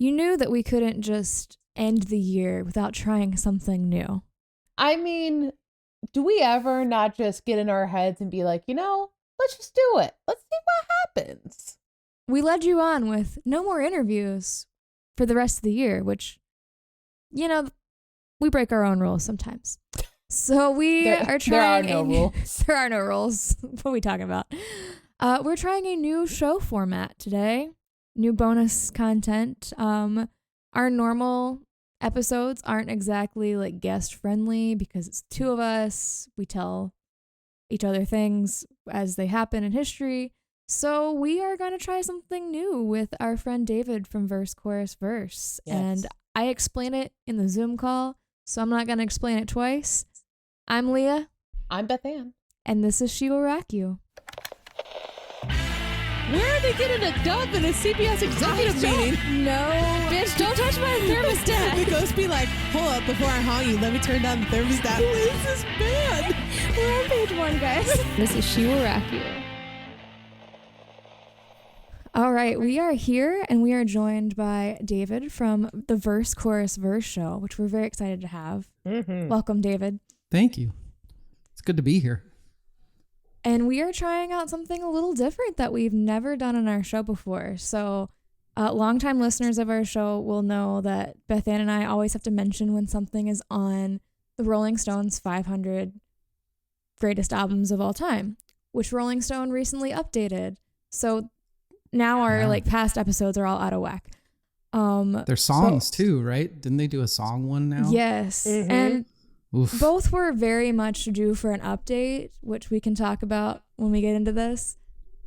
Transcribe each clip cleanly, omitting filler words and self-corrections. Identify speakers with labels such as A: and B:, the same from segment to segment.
A: you knew that we couldn't just end the year without trying something new.
B: I mean, do we ever not just get in our heads and be like, let's just do it. Let's see what happens.
A: We led you on with no more interviews for the rest of the year, which, we break our own rules sometimes. So are trying.
B: There are no rules.
A: There are no rules. What are we talking about? We're trying a new show format today. New bonus content. Our normal episodes aren't exactly like guest friendly because it's two of us. We tell each other things as they happen in history. So we are going to try something new with our friend David from Verse, Chorus, Verse. Yes. And I explain it in the Zoom call, so I'm not going to explain it twice. I'm Leah.
B: I'm Bethanne.
A: And this is She Will Rock You.
C: Where are they getting a dub in a CBS executive meeting?
A: No. Bitch, don't touch my thermostat.
C: The ghost be like, hold up, before I haunt you, let me turn down the thermostat. Who is this band?
A: We're on page 1, guys. This is She Will Rock You. All right, we are here and we are joined by David from the Verse, Chorus, Verse show, which we're very excited to have. Mm-hmm. Welcome, David.
D: Thank you. It's good to be here.
A: And we are trying out something a little different that we've never done on our show before. So longtime listeners of our show will know that Bethanne and I always have to mention when something is on the Rolling Stones 500 greatest albums of all time, which Rolling Stone recently updated. So now our past episodes are all out of whack.
D: They're songs too, right? Didn't they do a song one now?
A: Yes. Mm-hmm. And both were very much due for an update, which we can talk about when we get into this.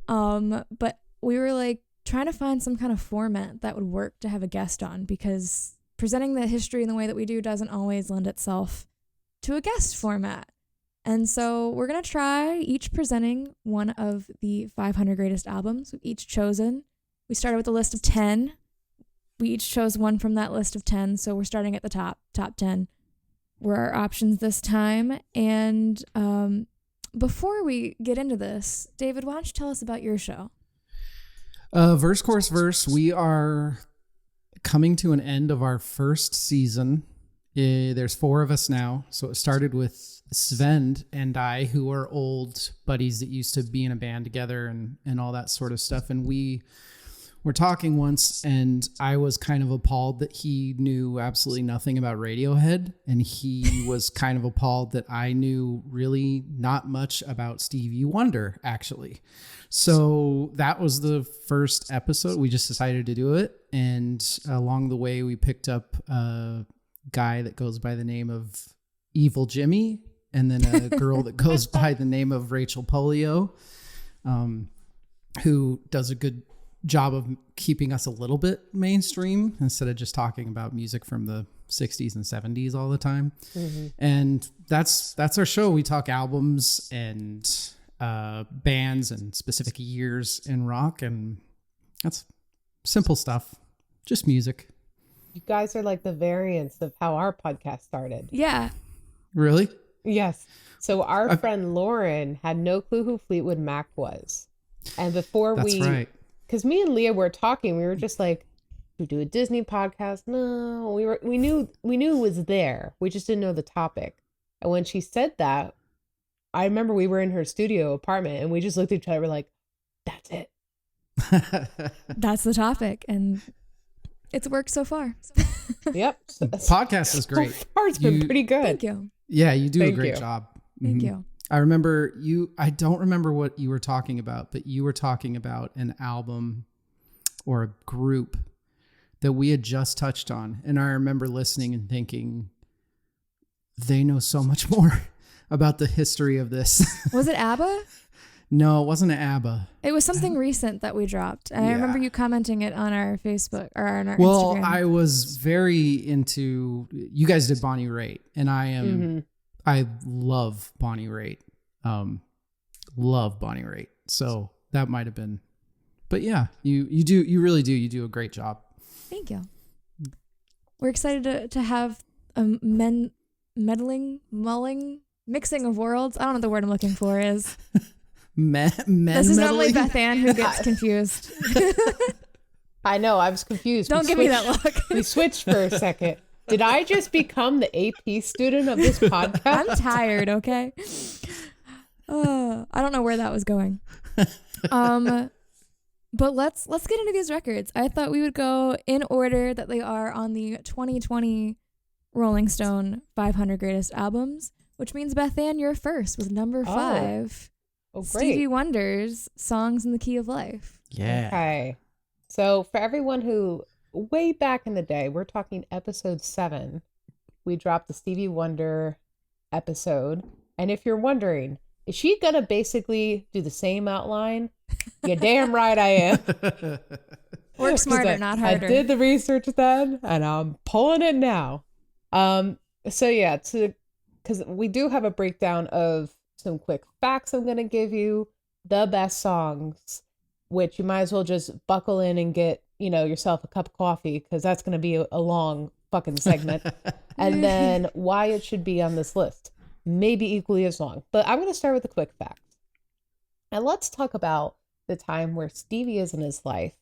A: But we were trying to find some kind of format that would work to have a guest on, because presenting the history in the way that we do doesn't always lend itself to a guest format. And so we're going to try each presenting one of the 500 greatest albums. We've each chosen. We started with a list of 10. We each chose one from that list of 10. So we're starting at the top 10 were our options this time. And before we get into this, David, why don't you tell us about your show?
D: Verse, Chorus, Verse. We are coming to an end of our first season. There's 4 of us now. So it started with Sven and I, who are old buddies that used to be in a band together and all that sort of stuff. And we were talking once, and I was kind of appalled that he knew absolutely nothing about Radiohead. And he was kind of appalled that I knew really not much about Stevie Wonder, actually. So that was the first episode. We just decided to do it. And along the way, we picked up a guy that goes by the name of Evil Jimmy, and then a girl that goes by the name of Rachel Polio, who does a good job of keeping us a little bit mainstream instead of just talking about music from the 60s and 70s all the time. Mm-hmm. And that's our show. We talk albums and bands and specific years in rock, and that's simple stuff, just music.
B: You guys are like the variants of how our podcast started.
A: Yeah.
D: Really?
B: Yes. So our friend Lauryn had no clue who Fleetwood Mac was. And before
D: That's right.
B: Because me and Leah were talking, we were just like, we do a Disney podcast. No, we knew it was there. We just didn't know the topic. And when she said that, I remember we were in her studio apartment and we just looked at each other. We're like, that's it.
A: That's the topic. And it's worked so far.
B: Yep.
D: Podcast is great.
B: So far, it's been pretty good.
A: Thank you.
D: Yeah, you do a great job.
A: Thank you.
D: I remember I don't remember what you were talking about, but you were talking about an album or a group that we had just touched on. And I remember listening and thinking, they know so much more about the history of this.
A: Was it ABBA?
D: No, it wasn't ABBA.
A: It was something recent that we dropped. And I remember you commenting it on our Facebook or on our Instagram.
D: Well, I was very into, you guys did Bonnie Raitt, and I love Bonnie Raitt. Love Bonnie Raitt. So that might have been, but yeah, you really do. You do a great job.
A: Thank you. We're excited to have a mixing of worlds. I don't know what the word I'm looking for is.
D: Men
A: this is
D: meddling?
A: normally Bethanne who gets confused.
B: I know. I was confused.
A: Don't give me that look.
B: We switched for a second. Did I just become the AP student of this podcast?
A: I'm tired, okay? I don't know where that was going. But let's get into these records. I thought we would go in order that they are on the 2020 Rolling Stone 500 Greatest Albums, which means Bethanne, you're first with number 5.
B: Oh, great.
A: Stevie Wonder's Songs in the Key of Life.
D: Yeah.
B: Okay. So for everyone who, way back in the day, we're talking episode 7, we dropped the Stevie Wonder episode. And if you're wondering, is she going to basically do the same outline? You're damn right I am.
A: Work smarter, not harder.
B: I did the research then, and I'm pulling it now. So yeah, because we do have a breakdown of some quick facts I'm going to give you, the best songs, which you might as well just buckle in and get, yourself a cup of coffee, because that's going to be a long fucking segment. And then why it should be on this list. Maybe equally as long. But I'm going to start with the quick facts. And let's talk about the time where Stevie is in his life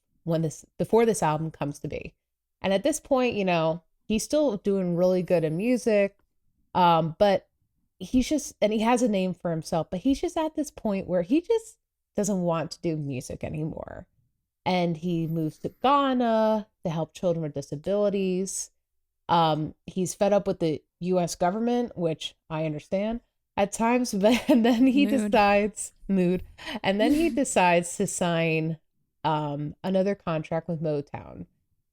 B: before this album comes to be. And at this point, he's still doing really good in music. But he's just, and he has a name for himself, but he's just at this point where he just doesn't want to do music anymore. And he moves to Ghana to help children with disabilities. He's fed up with the U.S. government, which I understand at times, but then he decides to sign another contract with Motown.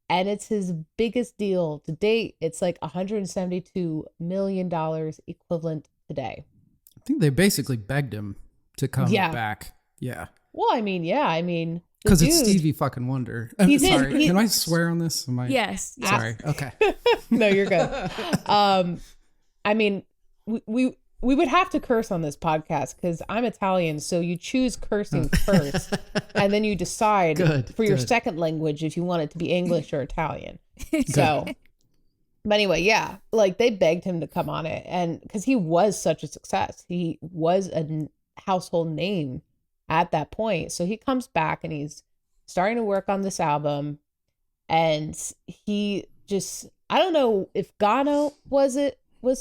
B: And it's his biggest deal to date. It's like $172 million equivalent today.
D: I think they basically begged him to come back. Yeah.
B: Well, I mean,
D: because it's Stevie fucking Wonder. I'm sorry. Can I swear on this?
A: Yes.
D: Sorry. Okay.
B: No, you're good. I mean, we would have to curse on this podcast because I'm Italian. So you choose cursing first, and then you decide for your second language if you want it to be English or Italian. So, but anyway, yeah, like they begged him to come on it, and because he was such a success, he was a household name at that point. So he comes back and he's starting to work on this album, and he just, I don't know if Ghana was the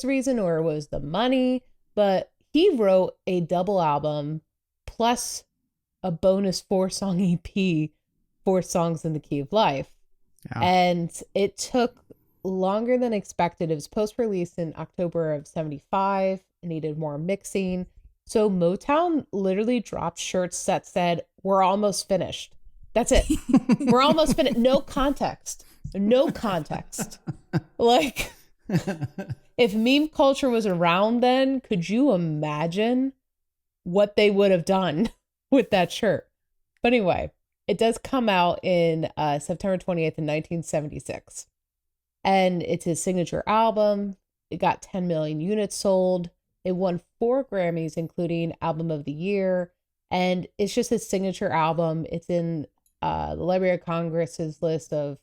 B: reason or was the money, but he wrote a double album plus a bonus 4-song EP, 4 Songs in the Key of Life. Yeah. And it took longer than expected. It was post-release in October of 75. It needed more mixing. So Motown literally dropped shirts that said, "We're almost finished." That's it. We're almost finished. No context. Like, if meme culture was around then, could you imagine what they would have done with that shirt? But anyway, it does come out in September 28th in 1976. And it's his signature album. It got 10 million units sold. It won 4 Grammys, including Album of the Year. And it's just his signature album. It's in the Library of Congress's list of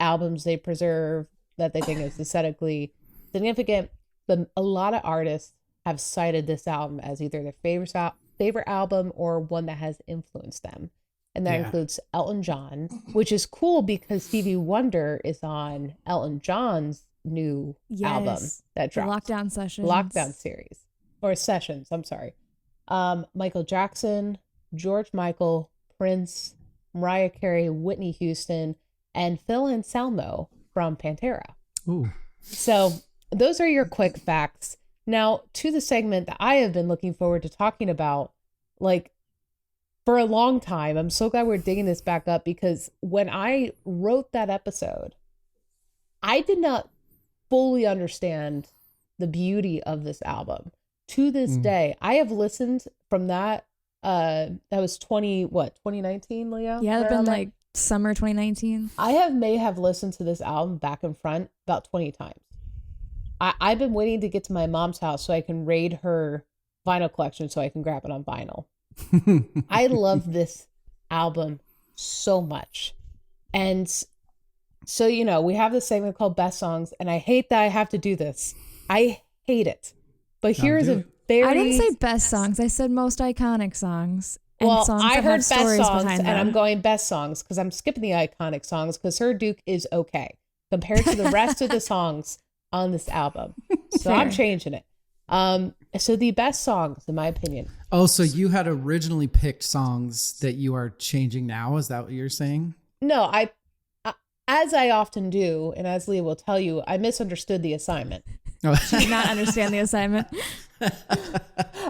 B: albums they preserve that they think is aesthetically significant. But a lot of artists have cited this album as either their favorite album or one that has influenced them. And that includes Elton John, which is cool because Stevie Wonder is on Elton John's new album that dropped.
A: The Lockdown
B: Sessions, I'm sorry. Michael Jackson, George Michael, Prince, Mariah Carey, Whitney Houston, and Phil Anselmo from Pantera.
D: Ooh.
B: So those are your quick facts. Now to the segment that I have been looking forward to talking about, like, for a long time. I'm so glad we're digging this back up because when I wrote that episode, I did not fully understand the beauty of this album. To this day, I have listened from that. That was 2019, Leah?
A: Yeah, it's been like summer 2019.
B: I may have listened to this album back and front about 20 times. I've been waiting to get to my mom's house so I can raid her vinyl collection so I can grab it on vinyl. I love this album so much. And so, we have this segment called Best Songs, and I hate that I have to do this. I hate it. But here's a very...
A: I didn't say best songs. I said most iconic songs. and
B: Well,
A: songs
B: I
A: that
B: heard
A: have
B: best
A: stories
B: songs,
A: behind
B: and
A: them.
B: I'm going best songs because I'm skipping the iconic songs because Sir Duke is okay compared to the rest of the songs on this album. So I'm
A: Fair.
B: changing it. So the best songs, in my opinion.
D: Oh, so you had originally picked songs that you are changing now? Is that what you're saying?
B: No, as I often do, and as Leah will tell you, I misunderstood the assignment.
D: Oh.
A: She did not understand the assignment.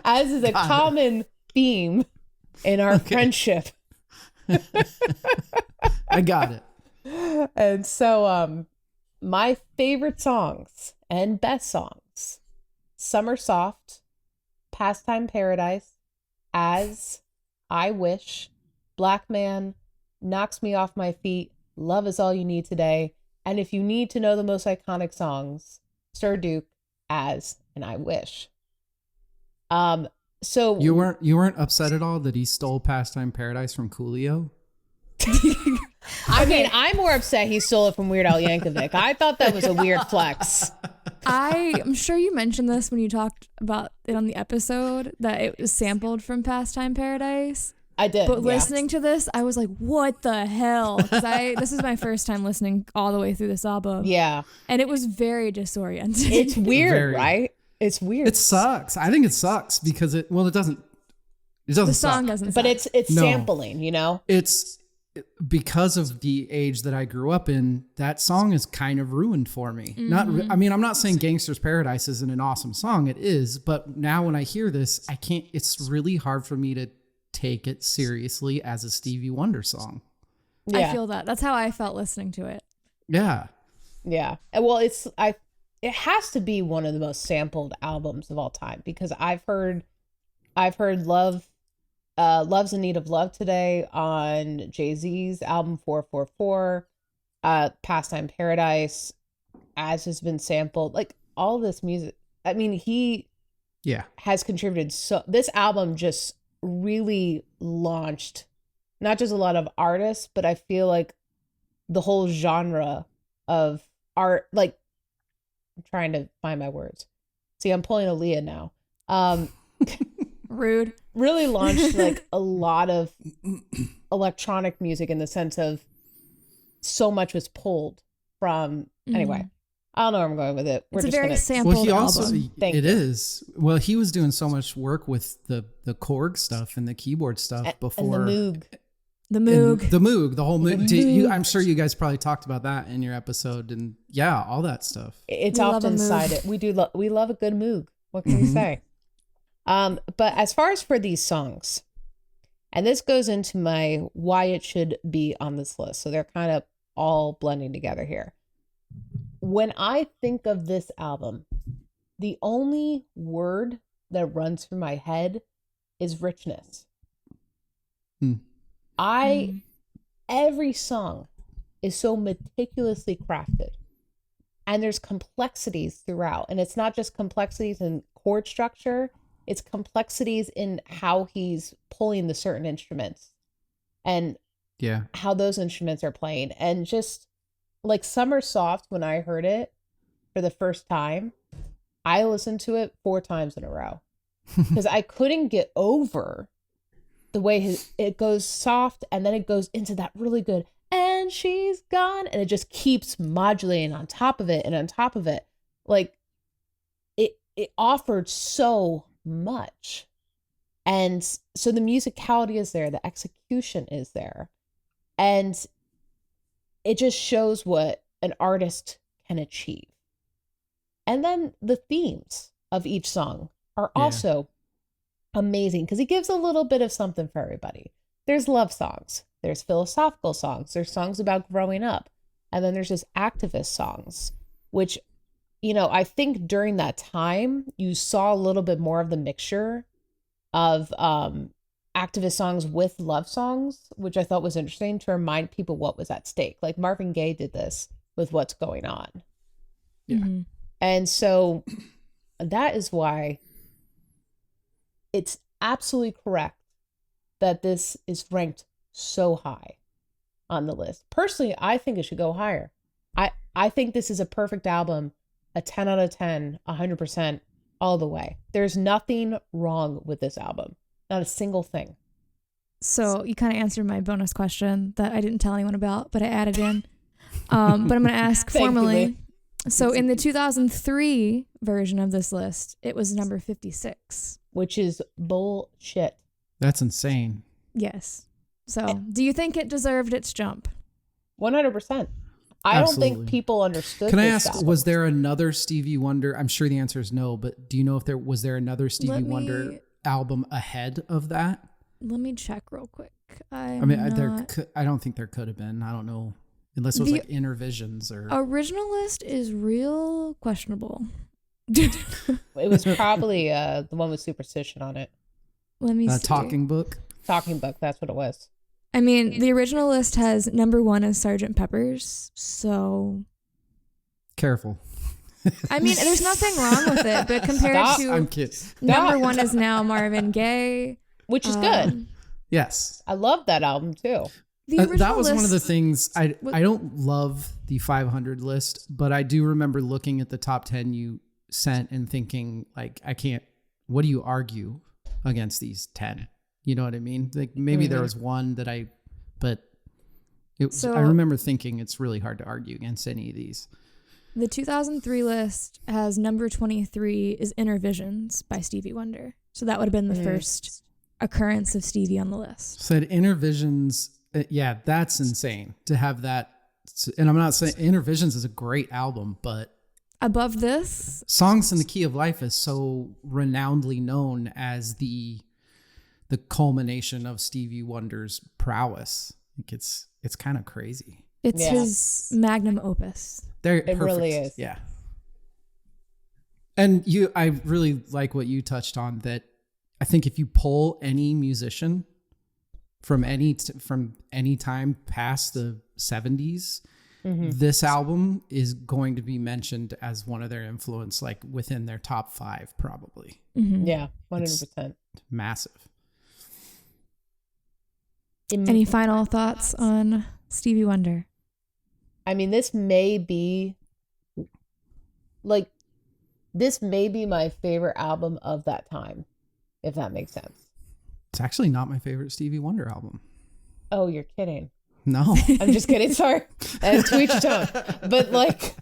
B: As is a common theme in our friendship.
D: I got it.
B: And so my favorite songs and best songs: Summer Soft, Pastime Paradise, As, I Wish, Black Man, Knocks Me Off My Feet, Love Is All You Need Today, and if you need to know the most iconic songs, Sir Duke, As, and I Wish. So
D: You weren't upset at all that he stole Pastime Paradise from Coolio?
B: I mean, I'm more upset he stole it from Weird Al Yankovic. I thought that was a weird flex.
A: I'm sure you mentioned this when you talked about it on the episode, that it was sampled from Pastime Paradise.
B: I did.
A: But
B: yeah.
A: listening to this, I was like, what the hell? Because this is my first time listening all the way through this album.
B: Yeah.
A: And it was very disorienting.
B: It's weird,
D: Very.
B: right? It's weird.
D: It sucks. I think it sucks because it doesn't
A: the
D: suck.
A: song doesn't
B: But
A: suck.
B: it's
D: No.
B: sampling, you know?
D: It's because of the age that I grew up in, that song is kind of ruined for me. I mean, I'm not saying Gangster's Paradise isn't an awesome song. It is. But now when I hear this, it's really hard for me to take it seriously as a Stevie Wonder song.
B: Yeah.
A: I feel that. That's how I felt listening to it.
D: Yeah.
B: Yeah. And well, it has to be one of the most sampled albums of all time because I've heard Love's in Need of Love Today on Jay-Z's album 444, Pastime Paradise, As has been sampled, like all this music. I mean, he has contributed. So this album just really launched not just a lot of artists, but I feel like the whole genre of art, like I'm trying to find my words. See, I'm pulling a Leah now.
A: Rude.
B: Really launched like a lot of electronic music in the sense of so much was pulled from. Anyway, I don't know where I'm going with it.
A: It's a very sampled
D: Well, he also
A: album.
B: Thank you.
D: is. Well, he was doing so much work with the Korg stuff and the keyboard stuff before.
B: And the Moog.
A: The Moog.
D: And the Moog, the whole Moog.
B: The Moog.
D: I'm sure you guys probably talked about that in your episode, and yeah, all that stuff.
B: It's
A: We love
B: often
A: a Moog.
B: cited. We love a good Moog. What can we say? But as far as for these songs, and this goes into my why it should be on this list. So they're kind of all blending together here. When I think of this album, the only word that runs through my head is richness. Every song is so meticulously crafted. And there's complexities throughout. And it's not just complexities in chord structure, it's complexities in how he's pulling the certain instruments and how those instruments are playing. And just like Summer Soft, when I heard it for the first time, I listened to it 4 times in a row because I couldn't get over the way it goes soft and then it goes into that really good and she's gone, and it just keeps modulating on top of it and on top of it. Like it offered so much. And so the musicality is there, the execution is there, and it just shows what an artist can achieve. And then the themes of each song are also amazing because he gives a little bit of something for everybody. There's love songs, there's philosophical songs, there's songs about growing up, and then there's just activist songs, which, you know, I think during that time you saw a little bit more of the mixture of activist songs with love songs, which I thought was interesting to remind people what was at stake. Like Marvin Gaye did this with What's Going On. And so that is why it's absolutely correct that this is ranked so high on the list. Personally, I think it should go higher. I think this is a perfect album, a 10 out of 10, 100%, all the way. There's nothing wrong with this album. Not a single thing.
A: So you kind of answered my bonus question that I didn't tell anyone about, but I added in. But I'm going to ask formally. So in the 2003 version of this list, it was number 56.
B: Which is bullshit.
D: That's insane.
A: Yes. So do you think it deserved its jump?
B: 100%. I don't think people understood.
D: Can I ask, was there another Stevie Wonder? I'm sure the answer is no, but do you know if there was another Stevie Wonder album ahead of that?
A: Let me check real quick. I
B: don't
D: think there could have been. I don't know. Unless it was like Inner Visions or...
A: Original list is real questionable.
B: It was probably the one with Superstition on it.
A: Let me see.
D: Talking Book?
B: Talking Book, that's what it was.
A: I mean, the original list has number 1 as Sgt Peppers, so...
D: Careful.
A: I mean, there's nothing wrong with it, but compared to...
D: I'm kidding.
A: Number 1 is now Marvin Gaye.
B: Which is good.
D: Yes.
B: I love that album too.
D: That was one of the things I don't love the 500 list, but I do remember looking at the top 10 you sent and thinking like, what do you argue against these 10? You know what I mean? Like maybe there was one that I remember thinking it's really hard to argue against any of these.
A: The 2003 list has number 23 is Inner Visions by Stevie Wonder. So that would have been the first occurrence of Stevie on the list.
D: Said Inner Visions. Yeah, that's insane to have that. And I'm not saying Inner Visions is a great album, but
A: above this,
D: Songs in the Key of Life is so renownedly known as the culmination of Stevie Wonder's prowess. Like it's kind of crazy.
A: It's his magnum opus.
B: It really is.
D: Yeah. And I really like what you touched on, that I think if you poll any musician from any time past the 70s, this album is going to be mentioned as one of their influence, like within their top 5, probably.
B: Yeah, 100%.
D: It's massive.
A: Any final thoughts on Stevie Wonder?
B: I mean, this may be my favorite album of that time, if that makes sense.
D: It's actually not my favorite Stevie Wonder album.
B: Oh, you're kidding.
D: No.
B: I'm just kidding. Sorry. And to each tone. But like,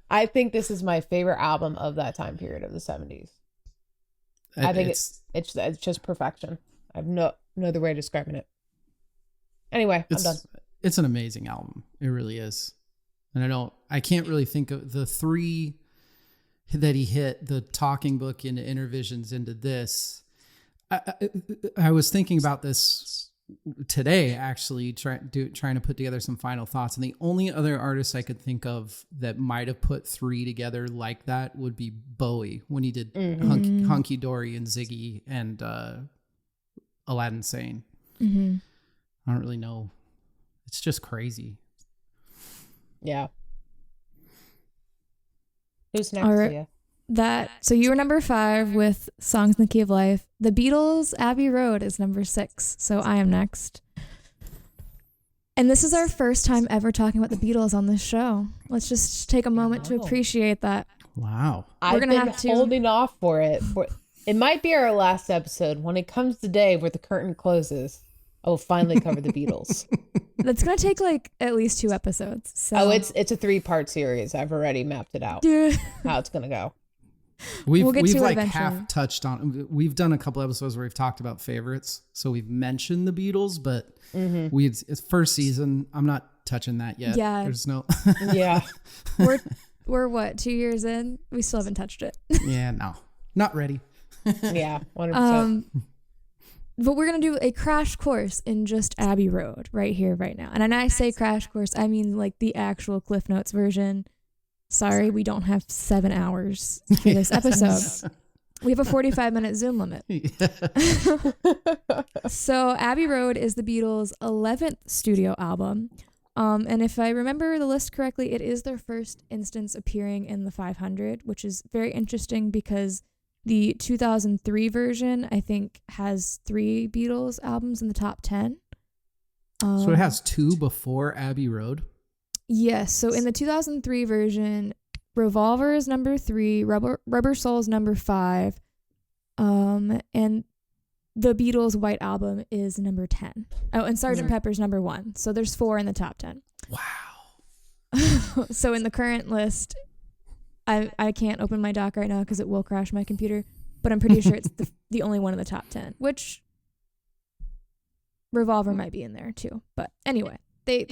B: I think this is my favorite album of that time period of the 70s. I think it's just perfection. I have no other way of describing it. Anyway, I'm done.
D: It's an amazing album. It really is. And I can't really think of the 3 that he hit, the Talking Book into Inner Visions into this. I was thinking about this today, actually, trying to put together some final thoughts. And the only other artist I could think of that might have put 3 together like that would be Bowie, when he did Hunky Dory and Ziggy and Aladdin Sane. I don't really know. It's just crazy.
B: Yeah. Who's next, Leah?
A: So you were number 5 with Songs in the Key of Life. The Beatles Abbey Road is number 6. So I am next. And this is our first time ever talking about the Beatles on this show. Let's just take a moment to appreciate that.
D: Wow.
B: I've been holding off for it. It might be our last episode. When it comes the day where the curtain closes, I will finally cover the Beatles.
A: That's going to take like at least 2 episodes. So.
B: Oh, it's a 3-part series. I've already mapped it out. How it's going to go.
D: We've like half touched on. We've done a couple episodes where we've talked about favorites, so we've mentioned the Beatles, but it's first season. I'm not touching that yet.
A: Yeah,
D: there's no.
B: Yeah,
A: we're what, 2 years in? We still haven't touched it.
D: Yeah, no, not ready.
B: Yeah, 100%.
A: But we're gonna do a crash course in just Abbey Road right here, right now. And when I say crash course, I mean like the actual Cliff Notes version. Sorry, we don't have 7 hours for this episode. We have a 45-minute Zoom limit. So Abbey Road is the Beatles' 11th studio album. And if I remember the list correctly, it is their first instance appearing in the 500, which is very interesting because the 2003 version, I think, has 3 Beatles albums in the top 10.
D: So it has 2 before Abbey Road?
A: Yes. So in the 2003 version, Revolver is number 3, Rubber Soul is number 5. And the Beatles' White Album is number 10. Oh, and Sgt. Pepper's number 1. So there's 4 in the top 10.
D: Wow.
A: So in the current list, I can't open my doc right now because it will crash my computer, but I'm pretty sure it's the only one in the top 10, which Revolver might be in there too. But anyway, they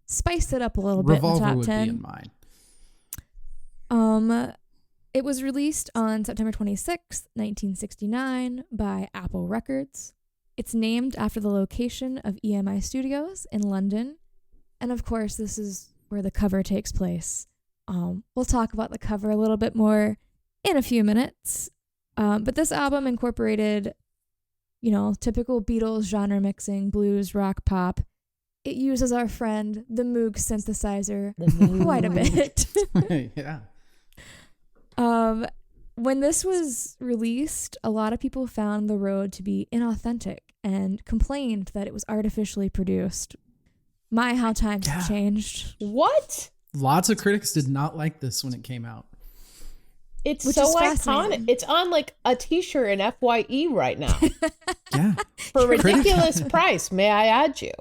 A: spiced it up a little bit in the top 10.
D: Revolver would be in mine.
A: It was released on September 26th, 1969 by Apple Records. It's named after the location of EMI Studios in London. And of course, this is where the cover takes place. We'll talk about the cover a little bit more in a few minutes. But this album incorporated, typical Beatles genre mixing, blues, rock, pop. It uses our friend, the Moog synthesizer, quite a bit.
D: Yeah.
A: When this was released, a lot of people found The Road to be inauthentic and complained that it was artificially produced. My, how times have changed.
B: What?
D: Lots of critics did not like this when it came out.
B: It's so iconic. It's on like a t-shirt in FYE right now.
D: Yeah.
B: For a ridiculous price, may I add you?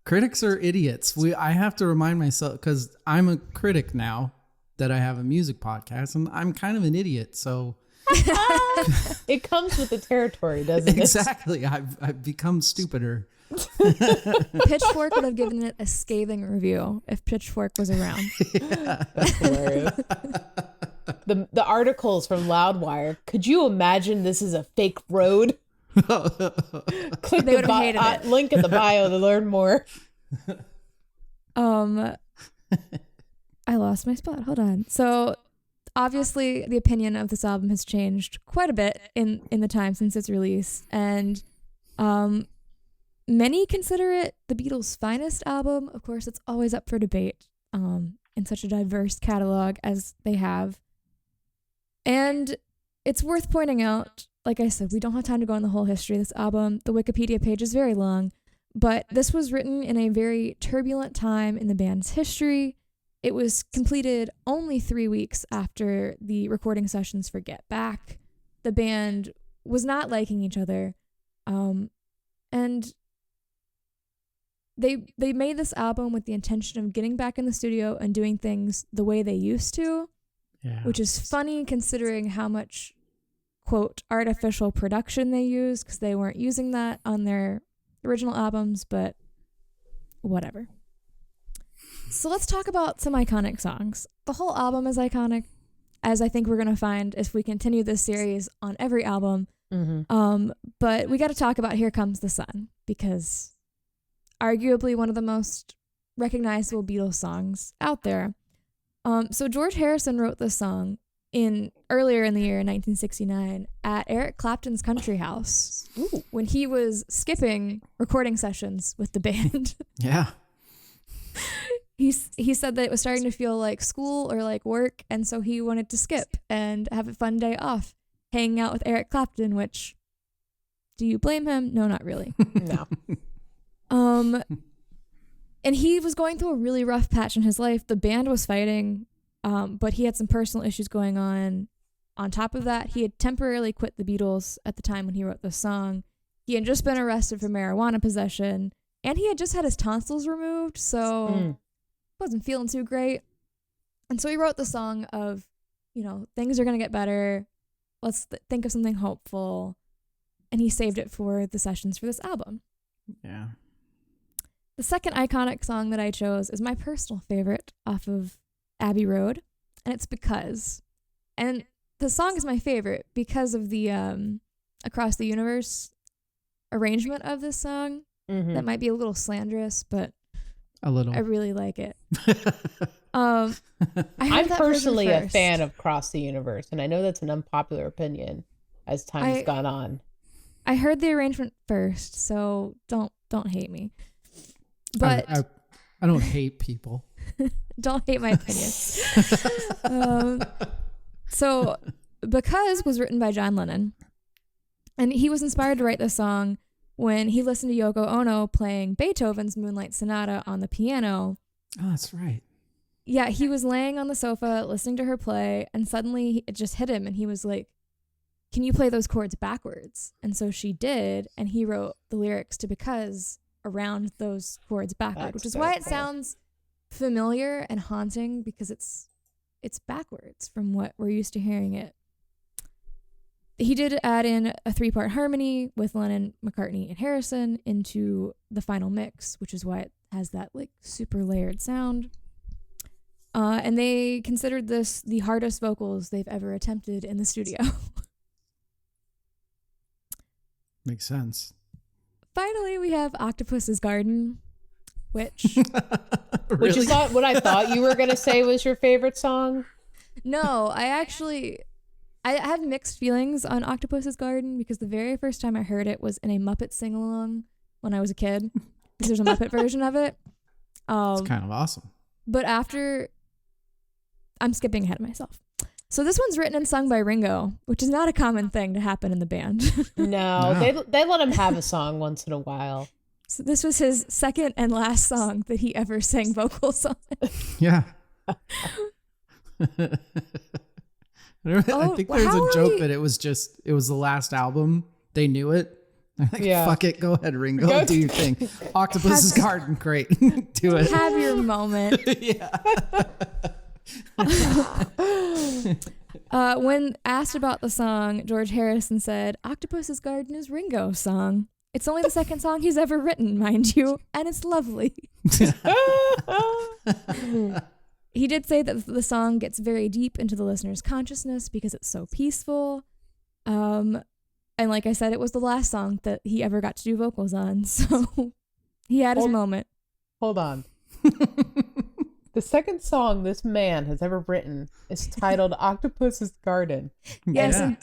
D: Critics are idiots. I have to remind myself, because I'm a critic now that I have a music podcast, and I'm kind of an idiot, so
B: it comes with the territory, doesn't it?
D: Exactly. I've become stupider.
A: Pitchfork would have given it a scathing review if Pitchfork was around.
B: Yeah. That's hilarious. The articles from Loudwire. Could you imagine this is a fake road? Click the link in the bio to learn more.
A: I lost my spot. Hold on. So obviously the opinion of this album has changed quite a bit in the time since its release. And many consider it the Beatles' finest album. Of course, it's always up for debate in such a diverse catalog as they have. And it's worth pointing out, like I said, we don't have time to go on the whole history of this album. The Wikipedia page is very long, but this was written in a very turbulent time in the band's history. It was completed only 3 weeks after the recording sessions for Get Back. The band was not liking each other. And they made this album with the intention of getting back in the studio and doing things the way they used to, which is funny considering how much, quote, artificial production they used, because they weren't using that on their original albums, but whatever. So let's talk about some iconic songs. The whole album is iconic, as I think we're going to find if we continue this series on every album. Mm-hmm. But we got to talk about Here Comes the Sun, because arguably one of the most recognizable Beatles songs out there. So George Harrison wrote this song earlier in the year, in 1969, at Eric Clapton's country house. Ooh. When he was skipping recording sessions with the band.
D: Yeah.
A: He said that it was starting to feel like school or like work, and so he wanted to skip and have a fun day off, hanging out with Eric Clapton, which, do you blame him? No, not really.
B: No.
A: And he was going through a really rough patch in his life. The band was fighting, but he had some personal issues going on. On top of that, he had temporarily quit the Beatles at the time when he wrote this song. He had just been arrested for marijuana possession, and he had just had his tonsils removed, so wasn't feeling too great. And so he wrote the song of, things are going to get better. Let's think of something hopeful. And he saved it for the sessions for this album.
D: Yeah.
A: The second iconic song that I chose is my personal favorite off of Abbey Road, and it's Because. And the song is my favorite because of the Across the Universe arrangement of this song. Mm-hmm. That might be a little slanderous, but
D: a little.
A: I really like it.
B: I'm personally a fan of Across the Universe, and I know that's an unpopular opinion as time has gone on.
A: I heard the arrangement first, so don't hate me. But
D: I don't hate people.
A: Don't hate my opinions. So Because was written by John Lennon, and he was inspired to write this song when he listened to Yoko Ono playing Beethoven's Moonlight Sonata on the piano.
D: Oh, that's right.
A: Yeah, he was laying on the sofa listening to her play, and suddenly it just hit him, and he was like, can you play those chords backwards? And so she did, and he wrote the lyrics to Because around those chords backward, which is why it sounds familiar and haunting, because it's backwards from what we're used to hearing it. He did add in a 3-part harmony with Lennon, McCartney, and Harrison into the final mix, which is why it has that like super layered sound. And they considered this the hardest vocals they've ever attempted in the studio.
D: Makes sense.
A: Finally, we have Octopuses Garden, which...
D: Really?
B: Which is not what I thought you were going to say was your favorite song.
A: No, I have mixed feelings on Octopus's Garden, because the very first time I heard it was in a Muppet sing-along when I was a kid. There's a Muppet version of it.
D: It's kind of awesome.
A: But after... I'm skipping ahead of myself. So this one's written and sung by Ringo, which is not a common thing to happen in the band.
B: No. They let him have a song once in a while.
A: So this was his second and last song that he ever sang vocals on.
D: Yeah. I think there's a joke that it was the last album. They knew it. They're like, fuck it, go ahead, Ringo, do your thing. Octopus's Garden, great. Do it.
A: Have your moment.
D: Yeah.
A: When asked about the song, George Harrison said, Octopus's Garden is Ringo's song. It's only the second song he's ever written, mind you, and it's lovely. He did say that the song gets very deep into the listener's consciousness because it's so peaceful. And like I said, it was the last song that he ever got to do vocals on, so he had his moment.
B: Hold on. The second song this man has ever written is titled Octopuses Garden.
A: Yes.
D: Yeah.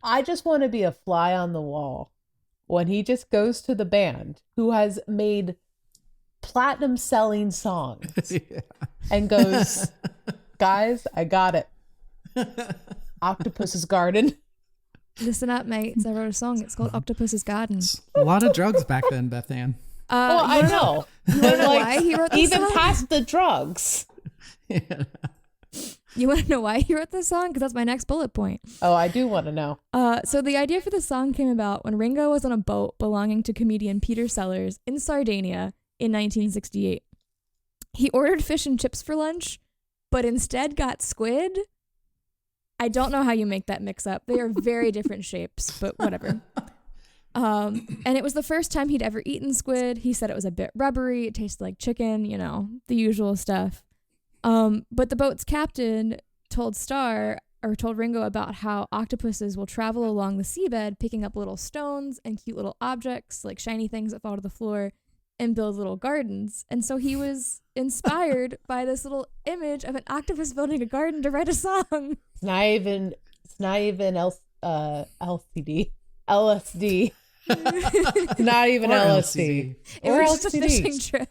B: I just want to be a fly on the wall when he just goes to the band who has made platinum selling songs and goes, guys, I got it. Octopus's Garden.
A: Listen up, mates. I wrote a song. It's called Octopuses Garden.
D: A lot of drugs back then, Bethanne.
B: I know.
A: You want to know why he wrote this
B: even
A: song?
B: past the drugs.
D: Yeah.
A: You want to know why he wrote this song? Because that's my next bullet point.
B: Oh, I do want to know.
A: So the idea for the song came about when Ringo was on a boat belonging to comedian Peter Sellers in Sardinia in 1968. He ordered fish and chips for lunch, but instead got squid. I don't know how you make that mix up. They are very different shapes, but whatever. And it was the first time he'd ever eaten squid. He said it was a bit rubbery. It tasted like chicken, the usual stuff. But the boat's captain told Ringo about how octopuses will travel along the seabed, picking up little stones and cute little objects, like shiny things that fall to the floor, and build little gardens. And so he was inspired by this little image of an octopus building a garden to write a song.
B: It's not even LCD. LSD. Not even LSD.
A: It was just a fishing trip.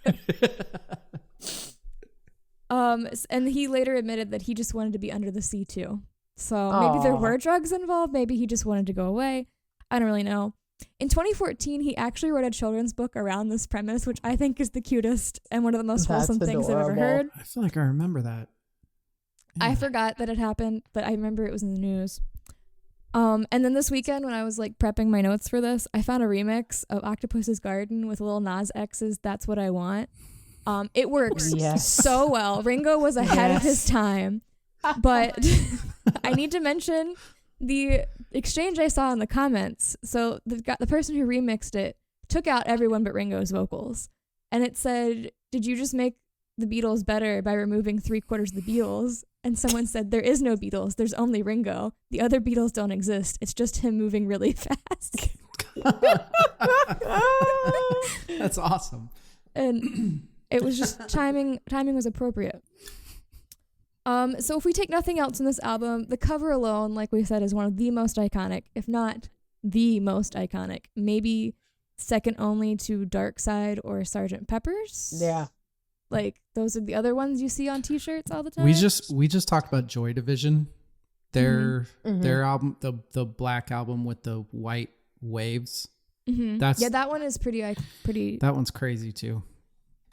A: And he later admitted that he just wanted to be under the sea too. So maybe there were drugs involved. Maybe he just wanted to go away. I don't really know. In 2014, he actually wrote a children's book around this premise, which I think is the cutest and one of the most wholesome things I've ever heard.
D: I feel like I remember that. Yeah.
A: I forgot that it happened, but I remember it was in the news. And then this weekend when I was like prepping my notes for this, I found a remix of Octopus's Garden with Lil Nas X's That's What I Want. It works so well. Ringo was ahead of his time, but I need to mention the exchange I saw in the comments. So the person who remixed it took out everyone but Ringo's vocals, and it said, "Did you just make the Beatles better by removing 3/4 of the Beatles?" And someone said, "There is no Beatles. There's only Ringo. The other Beatles don't exist. It's just him moving really fast."
D: That's awesome.
A: And it was just timing was appropriate. So if we take nothing else in this album, the cover alone, like we said, is one of the most iconic, if not the most iconic. Maybe second only to Dark Side or Sgt. Peppers.
B: Yeah.
A: Like those are the other ones you see on t-shirts all the time.
D: We just talked about Joy Division. Their album, the black album with the white waves.
A: Mm-hmm. That one is pretty.
D: That one's crazy too.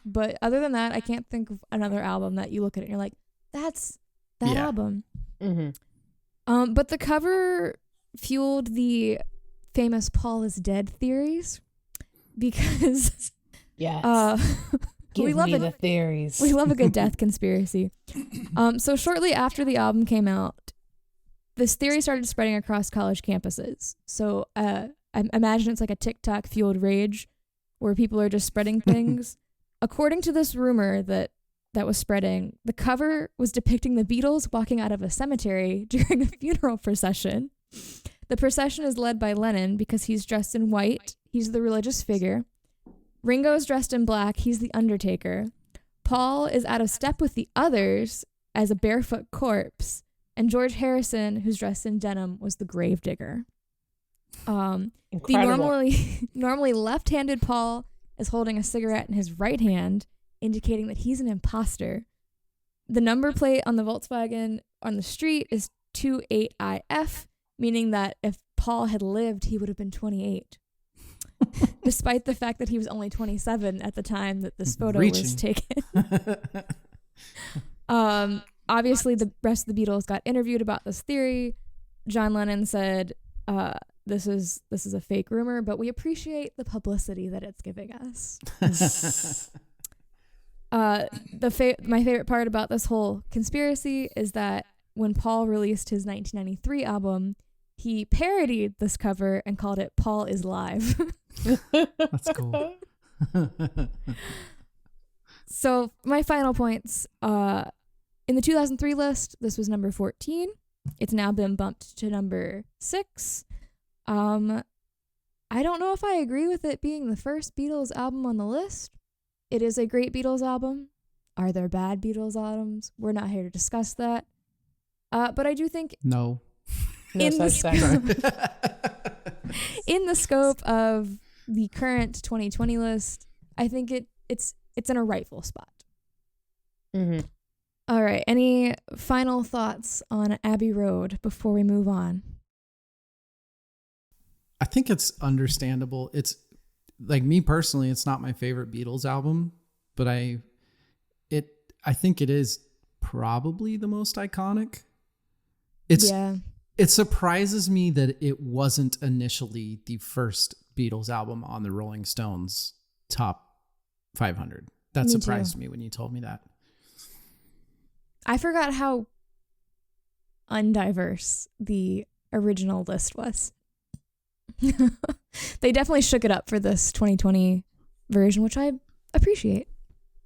A: But other than that, I can't think of another album that you look at it and you're like, that's that album.
B: Mm-hmm.
A: But the cover fueled the famous Paul is dead theories because
B: Yes. Give me the theories.
A: We love a good death conspiracy. So shortly after the album came out, this theory started spreading across college campuses. So I imagine it's like a TikTok fueled rage where people are just spreading things. According to this rumor that was spreading, the cover was depicting the Beatles walking out of a cemetery during a funeral procession. The procession is led by Lennon because he's dressed in white. He's the religious figure. Ringo's dressed in black. He's the undertaker. Paul is out of step with the others as a barefoot corpse. And George Harrison, who's dressed in denim, was the gravedigger. The normally left-handed Paul is holding a cigarette in his right hand, indicating that he's an imposter. The number plate on the Volkswagen on the street is 28IF, meaning that if Paul had lived, he would have been 28. Despite the fact that he was only 27 at the time that this photo was taken. Obviously, the rest of the Beatles got interviewed about this theory. John Lennon said, this is a fake rumor, but we appreciate the publicity that it's giving us. My favorite part about this whole conspiracy is that when Paul released his 1993 album, he parodied this cover and called it Paul is Live.
D: That's cool.
A: So my final points, in the 2003 list, this was number 14. It's now been bumped to number 6. I don't know if I agree with it being the first Beatles album on the list. It is a great Beatles album. Are there bad Beatles albums? We're not here to discuss that. But I do think in the scope of the current 2020 list, I think it's in a rightful spot.
B: Mm-hmm.
A: All right. Any final thoughts on Abbey Road before we move on?
D: I think it's understandable. It's like, me personally, it's not my favorite Beatles album, but I think it is probably the most iconic. It surprises me that it wasn't initially the first Beatles album on the Rolling Stones top 500. That surprised me when you told me that.
A: I forgot how undiverse the original list was. They definitely shook it up for this 2020 version, which I appreciate.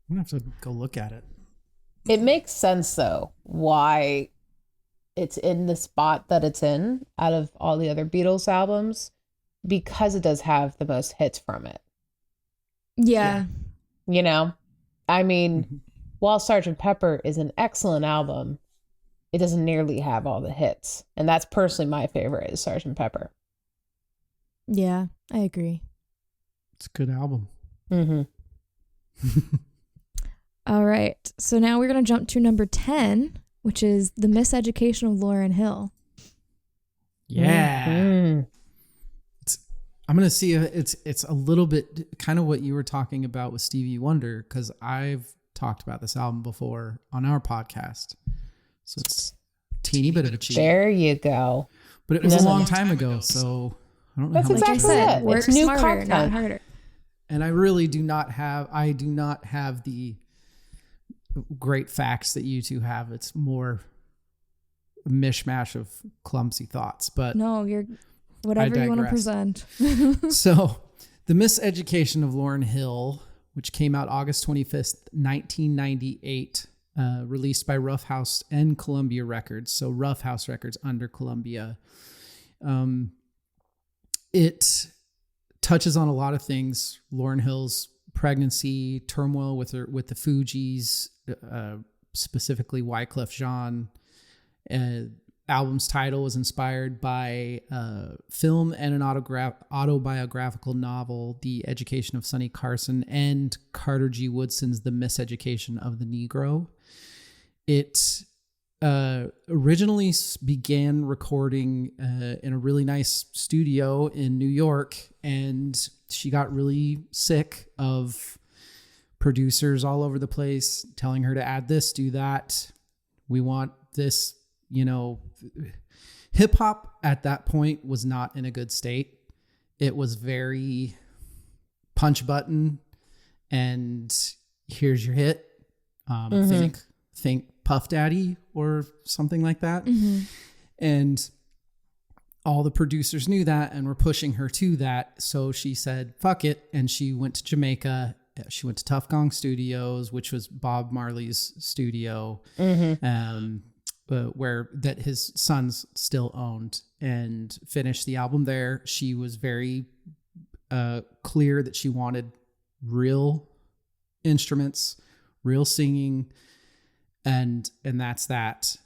D: I'm going to have to go look at it.
B: It makes sense, though, why it's in the spot that it's in out of all the other Beatles albums, because it does have the most hits from it.
A: Yeah.
B: You know? I mean, while Sgt. Pepper is an excellent album, it doesn't nearly have all the hits. And that's personally my favorite, is Sgt. Pepper.
A: Yeah, I agree.
D: It's a good album.
B: Mm-hmm.
A: All right. So now we're going to jump to number 10, which is The Miseducation of Lauryn Hill.
D: Yeah.
B: Mm-hmm.
D: I'm going to see it's a little bit kind of what you were talking about with Stevie Wonder, because I've talked about this album before on our podcast. So it's a teeny bit of a cheat.
B: There you go.
D: But it was a long time ago, so I don't know.
B: That's
D: how
B: exactly it.
A: Work
B: It's new
A: smarter,
B: content.
A: not harder.
D: And I do not have the great facts that you two have. It's more a mishmash of clumsy thoughts, but
A: no, you're whatever you want to present.
D: So, The Miseducation of Lauryn Hill, which came out August 25th, 1998, released by Rough House and Columbia Records. So Rough House Records under Columbia. It touches on a lot of things. Lauryn Hill's pregnancy, turmoil with the Fugees, specifically Wyclef Jean. Album's title was inspired by film and an autobiographical novel, The Education of Sonny Carson, and Carter G. Woodson's The Miseducation of the Negro. It originally began recording in a really nice studio in New York, and she got really sick of producers all over the place telling her to add this, do that. We want this, hip hop at that point was not in a good state. It was very punch button and here's your hit. Think Puff Daddy or something like that. And all the producers knew that and were pushing her to that. So she said, fuck it. And she went to Jamaica. She went to Tough Gong Studios, which was Bob Marley's studio, where that his sons still owned, and finished the album there. She was very clear that she wanted real instruments, real singing, and that's that.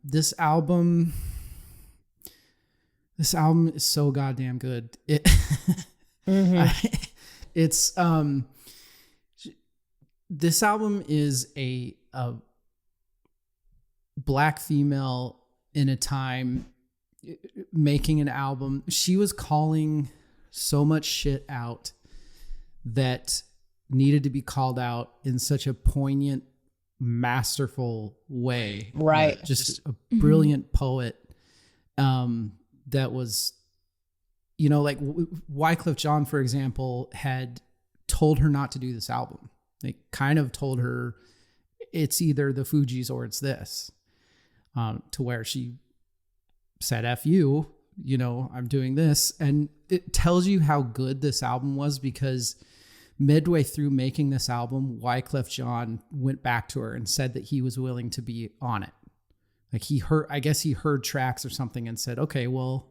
D: This album is so goddamn good. This album is a Black female in a time making an album. She was calling so much shit out that needed to be called out in such a poignant, masterful way.
B: Right.
D: Just a brilliant poet. That was, like Wyclef Jean, for example, had told her not to do this album. They kind of told her it's either the Fugees or it's this, to where she said, F you, I'm doing this. And it tells you how good this album was, because midway through making this album, Wyclef Jean went back to her and said that he was willing to be on it. Like he heard tracks or something and said, okay, well,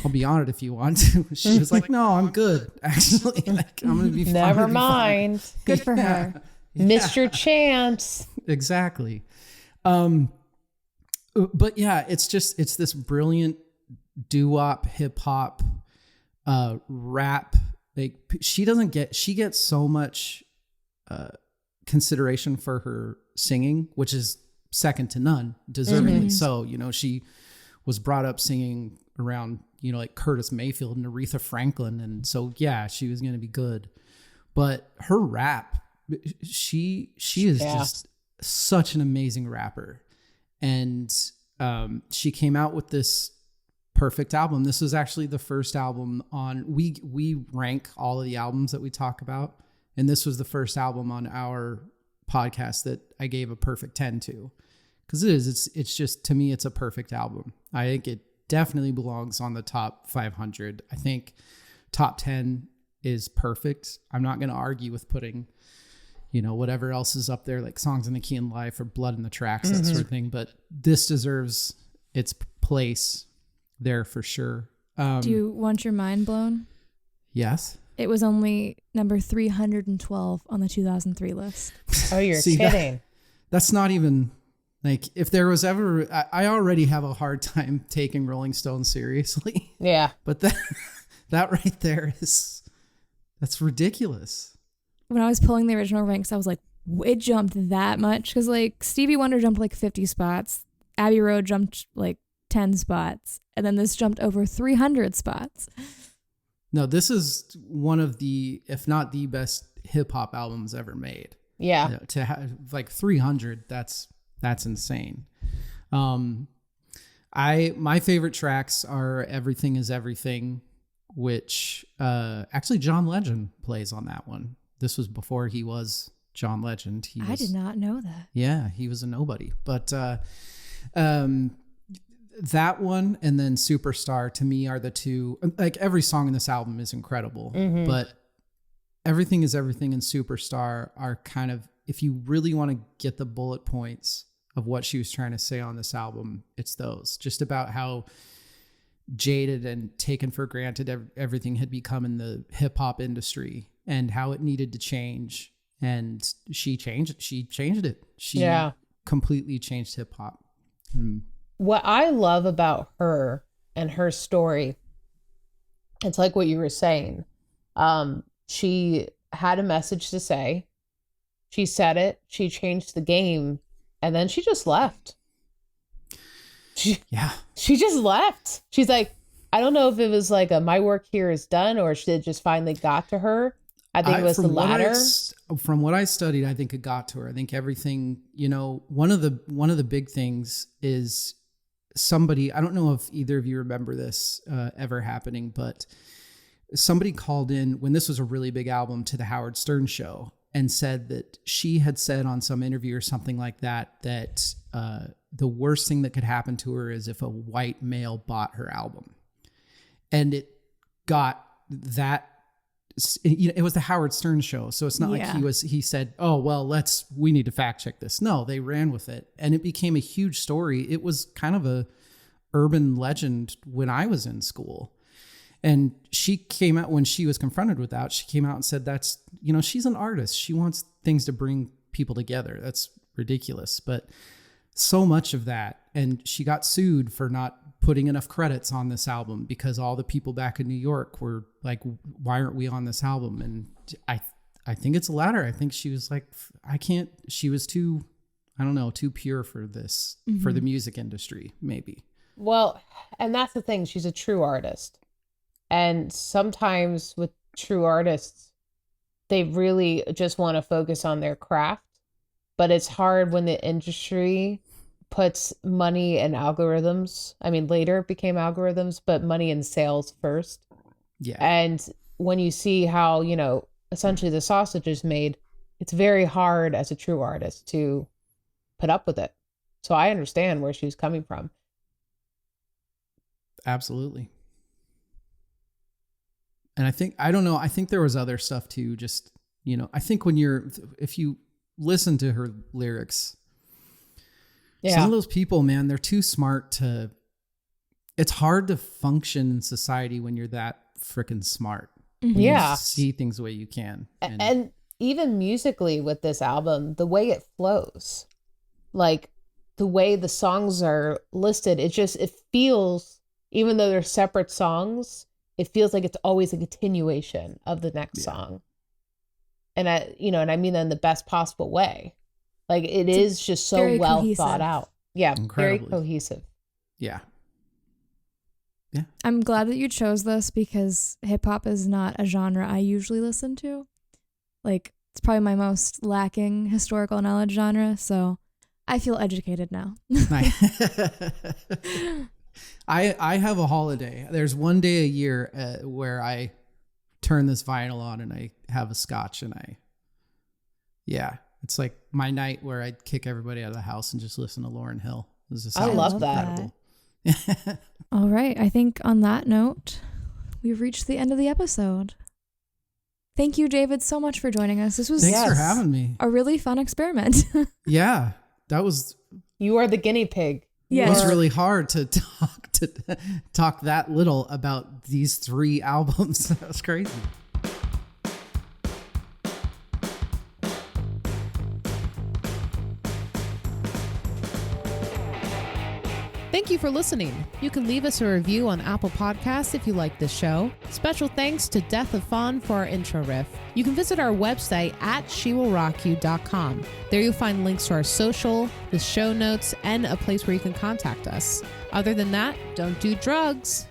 D: I'll be on it if you want to. She was like, no, I'm good. Actually, like, I'm going to be fine.
B: Never mind.
A: Good for her.
B: Missed your chance.
D: Exactly. But yeah, it's this brilliant doo-wop, hip hop, rap. Like she gets so much consideration for her singing, which is second to none, deservingly so. She was brought up singing around, like Curtis Mayfield and Aretha Franklin. And so, yeah, she was going to be good, but her rap, she is just such an amazing rapper. And she came out with this perfect album. This was actually the first album on, we rank all of the albums that we talk about. And this was the first album on our podcast that I gave a perfect 10 to. Because it's just, to me, it's a perfect album. I think it definitely belongs on the top 500. I think top 10 is perfect. I'm not going to argue with putting, whatever else is up there, like Songs in the Key and Life or Blood in the Tracks, that sort of thing. But this deserves its place there for sure.
A: Do you want your mind blown?
D: Yes.
A: It was only number 312 on the 2003 list.
B: Oh, you're kidding.
D: That's not even... Like, if there was ever, I already have a hard time taking Rolling Stone seriously.
B: Yeah.
D: But that right there that's ridiculous.
A: When I was pulling the original ranks, I was like, it jumped that much? Because, like, Stevie Wonder jumped like 50 spots. Abbey Road jumped like 10 spots. And then this jumped over 300 spots.
D: No, this is one of the, if not the best hip hop albums ever made.
B: Yeah.
D: To have like 300, that's insane. My favorite tracks are Everything Is Everything, which actually John Legend plays on that one. This was before he was John Legend.
A: I did not know that.
D: Yeah, he was a nobody. But that one and then Superstar, to me, are the two. Like, every song in this album is incredible, but Everything Is Everything and Superstar are kind of, if you really want to get the bullet points of what she was trying to say on this album, it's those. Just about how jaded and taken for granted everything had become in the hip hop industry and how it needed to change. And she changed it. She completely changed hip hop.
B: What I love about her and her story, it's like what you were saying. She had a message to say. She said it. She changed the game. And then she just left. She just left. She's like, I don't know if it was like my work here is done, or she just finally got to her. I think it was the latter.
D: From what I studied, I think it got to her. I think everything, one of the big things is somebody, I don't know if either of you remember this ever happening, but somebody called in when this was a really big album to the Howard Stern show and said that she had said on some interview or something like that, that the worst thing that could happen to her is if a white male bought her album. And it got that, it was the Howard Stern show. So it's not like he said, oh, well, we need to fact check this. No, they ran with it and it became a huge story. It was kind of a urban legend when I was in school. And she came out when she was confronted with that. She came out and said, that's, she's an artist. She wants things to bring people together. That's ridiculous. But so much of that. And she got sued for not putting enough credits on this album because all the people back in New York were like, why aren't we on this album? And I think it's the latter. I think she was like, she was too pure for this, for the music industry, maybe.
B: Well, and that's the thing. She's a true artist. And sometimes with true artists, they really just want to focus on their craft. But it's hard when the industry puts money and algorithms. I mean, later it became algorithms, but money and sales first.
D: Yeah.
B: And when you see how, essentially the sausage is made, it's very hard as a true artist to put up with it. So I understand where she was coming from.
D: Absolutely. And I think there was other stuff too. Just, I think if you listen to her lyrics, some of those people, man, they're too smart it's hard to function in society when you're that freaking smart. When you see things the way you can.
B: And even musically with this album, the way it flows, like the way the songs are listed, it feels, even though they're separate songs, it feels like it's always a continuation of the next song. And I mean that in the best possible way. Like it is just so well cohesive. Thought out. Yeah. Incredibly. Very cohesive.
D: Yeah.
A: Yeah. I'm glad that you chose this because hip hop is not a genre I usually listen to. Like it's probably my most lacking historical knowledge genre. So I feel educated now.
D: I have a holiday. There's one day a year where I turn this vinyl on and I have a scotch and it's like my night where I'd kick everybody out of the house and just listen to Lauryn Hill.
B: I love that.
A: All right. I think on that note, we've reached the end of the episode. Thank you, David, so much for joining us. This was
D: Thanks for having me.
A: A really fun experiment.
D: Yeah, that was.
B: You are the guinea pig.
D: Yeah, it's really hard to talk that little about these 3 albums. That was crazy.
C: Thank you for listening. You can leave us a review on Apple Podcasts if you like this show. Special thanks to Death of Fawn for our intro riff. You can visit our website at shewillrockyou.com. There you'll find links to our social, the show notes, and a place where you can contact us. Other than that, don't do drugs.